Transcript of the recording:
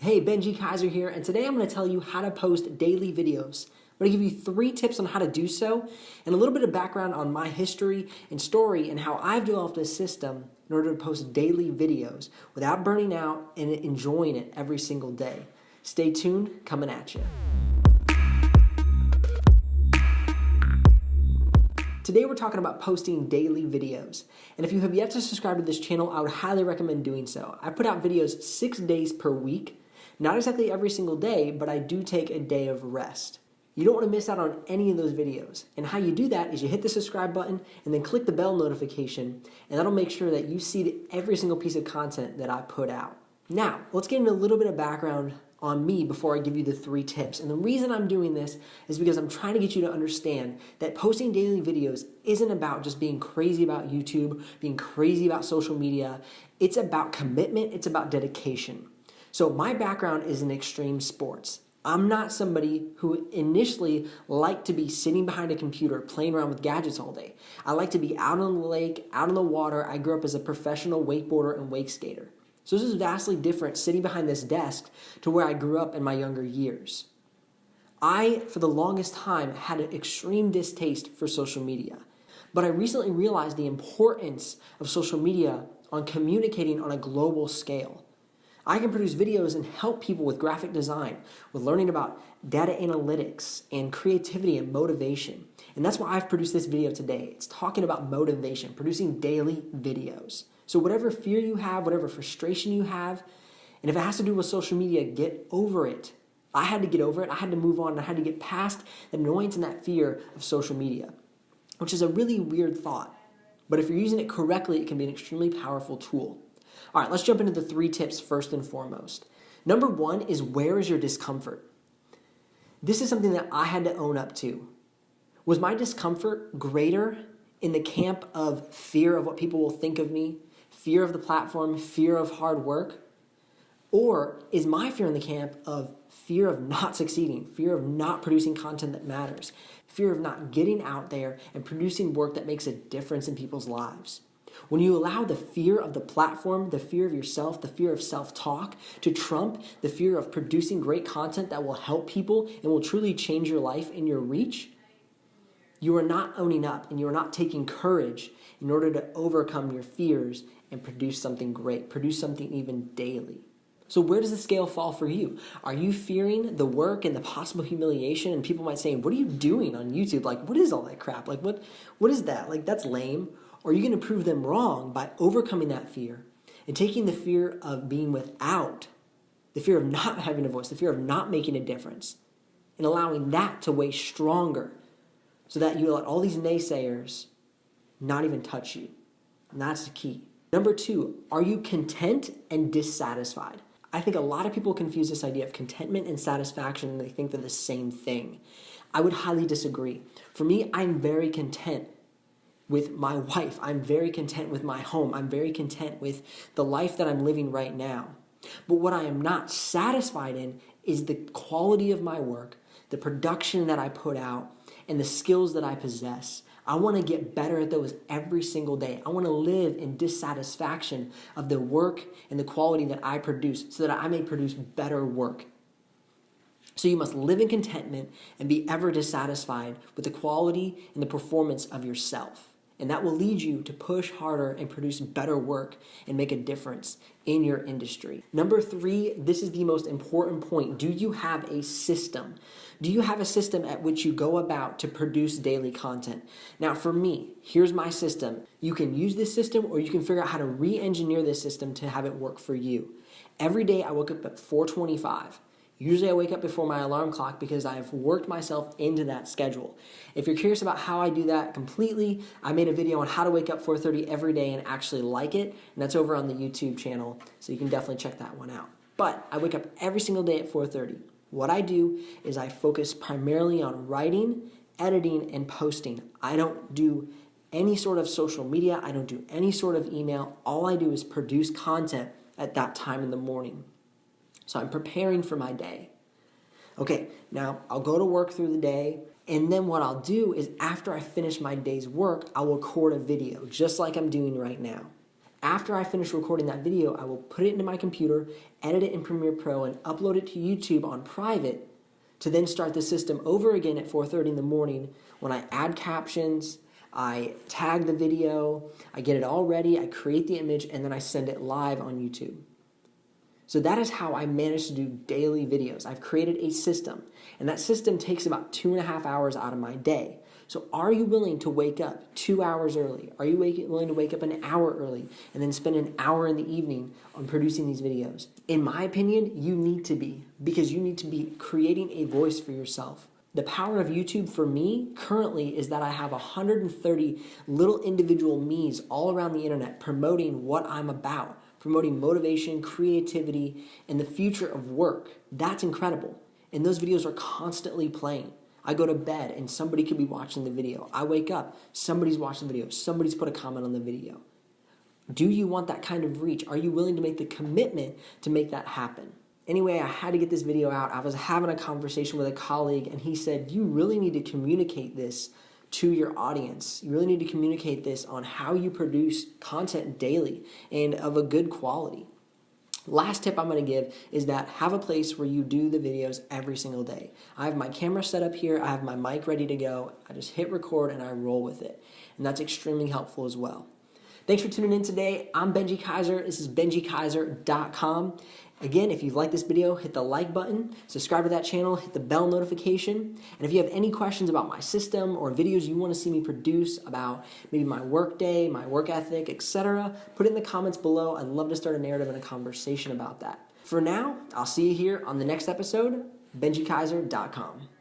Hey, Benji Kaiser here, and today I'm going to tell you how to post daily videos. I'm going to give you 3 tips on how to do so, and a little bit of background on my history and story and how I've developed a system in order to post daily videos without burning out and enjoying it every single day. Stay tuned, coming at you. Today we're talking about posting daily videos. And if you have yet to subscribe to this channel, I would highly recommend doing so. I put out videos 6 days per week. Not exactly every single day, but I do take a day of rest. You don't want to miss out on any of those videos. And how you do that is you hit the subscribe button and then click the bell notification, and that'll make sure that you see every single piece of content that I put out. Now, let's get into a little bit of background on me before I give you the 3 tips. And the reason I'm doing this is because I'm trying to get you to understand that posting daily videos isn't about just being crazy about YouTube, being crazy about social media. It's about commitment, it's about dedication. So my background is in extreme sports. I'm not somebody who initially liked to be sitting behind a computer playing around with gadgets all day. I like to be out on the lake, out on the water. I grew up as a professional wakeboarder and wake skater. So this is vastly different sitting behind this desk to where I grew up in my younger years. I, for the longest time, had an extreme distaste for social media. But I recently realized the importance of social media on communicating on a global scale. I can produce videos and help people with graphic design, with learning about data analytics and creativity and motivation. And that's why I've produced this video today. It's talking about motivation, producing daily videos. So whatever fear you have, whatever frustration you have, and if it has to do with social media, get over it. I had to get over it. I had to move on. And I had to get past the annoyance and that fear of social media, which is a really weird thought. But if you're using it correctly, it can be an extremely powerful tool. All right, let's jump into the 3 tips first and foremost. Number 1 is, where is your discomfort? This is something that I had to own up to. Was my discomfort greater in the camp of fear of what people will think of me, fear of the platform, fear of hard work? Or is my fear in the camp of fear of not succeeding, fear of not producing content that matters, fear of not getting out there and producing work that makes a difference in people's lives? When you allow the fear of the platform, the fear of yourself, the fear of self-talk to trump the fear of producing great content that will help people and will truly change your life and your reach, you are not owning up and you are not taking courage in order to overcome your fears and produce something great, produce something even daily. So where does the scale fall for you? Are you fearing the work and the possible humiliation? And people might say, what are you doing on YouTube? Like, what is all that crap? Like, what is that? Like, that's lame. Or are you going to prove them wrong by overcoming that fear and taking the fear of being without, the fear of not having a voice, the fear of not making a difference, and allowing that to weigh stronger so that you let all these naysayers not even touch you? And that's the key. Number 2, are you content and dissatisfied? I think a lot of people confuse this idea of contentment and satisfaction, and they think they're the same thing. I would highly disagree. For me, I'm very content with my wife. I'm very content with my home. I'm very content with the life that I'm living right now. But what I am not satisfied in is the quality of my work, the production that I put out, and the skills that I possess. I want to get better at those every single day. I want to live in dissatisfaction of the work and the quality that I produce so that I may produce better work. So you must live in contentment and be ever dissatisfied with the quality and the performance of yourself. And that will lead you to push harder and produce better work and make a difference in your industry. Number 3, this is the most important point. Do you have a system? Do you have a system at which you go about to produce daily content? Now for me, here's my system. You can use this system or you can figure out how to re-engineer this system to have it work for you. Every day I wake up at 4:25. Usually I wake up before my alarm clock because I've worked myself into that schedule. If you're curious about how I do that completely, I made a video on how to wake up 4:30 every day and actually like it, and that's over on the YouTube channel, so you can definitely check that one out. But I wake up every single day at 4:30. What I do is I focus primarily on writing, editing, and posting. I don't do any sort of social media. I don't do any sort of email. All I do is produce content at that time in the morning. So I'm preparing for my day. Okay, now I'll go to work through the day, and then what I'll do is after I finish my day's work, I'll record a video, just like I'm doing right now. After I finish recording that video, I will put it into my computer, edit it in Premiere Pro, and upload it to YouTube on private to then start the system over again at 4:30 in the morning when I add captions, I tag the video, I get it all ready, I create the image, and then I send it live on YouTube. So that is how I manage to do daily videos. I've created a system, and that system takes about 2.5 hours out of my day. So are you willing to wake up 2 hours early? Are you willing to wake up an hour early and then spend an hour in the evening on producing these videos? In my opinion, you need to be, because you need to be creating a voice for yourself. The power of YouTube for me currently is that I have 130 little individual me's all around the internet promoting what I'm about, promoting motivation, creativity, and the future of work. That's incredible. And those videos are constantly playing. I go to bed and somebody could be watching the video. I wake up, somebody's watching the video, somebody's put a comment on the video. Do you want that kind of reach? Are you willing to make the commitment to make that happen? Anyway, I had to get this video out. I was having a conversation with a colleague and he said, you really need to communicate this to your audience. You really need to communicate this on how you produce content daily and of a good quality. Last tip I'm going to give is that have a place where you do the videos every single day. I have my camera set up here. I have my mic ready to go. I just hit record and I roll with it. And that's extremely helpful as well. Thanks for tuning in today. I'm Benji Kaiser. This is benjikaiser.com. Again, if you've liked this video, hit the like button, subscribe to that channel, hit the bell notification. And if you have any questions about my system or videos you want to see me produce about maybe my work day, my work ethic, etc., put it in the comments below. I'd love to start a narrative and a conversation about that. For now, I'll see you here on the next episode, benjikaiser.com.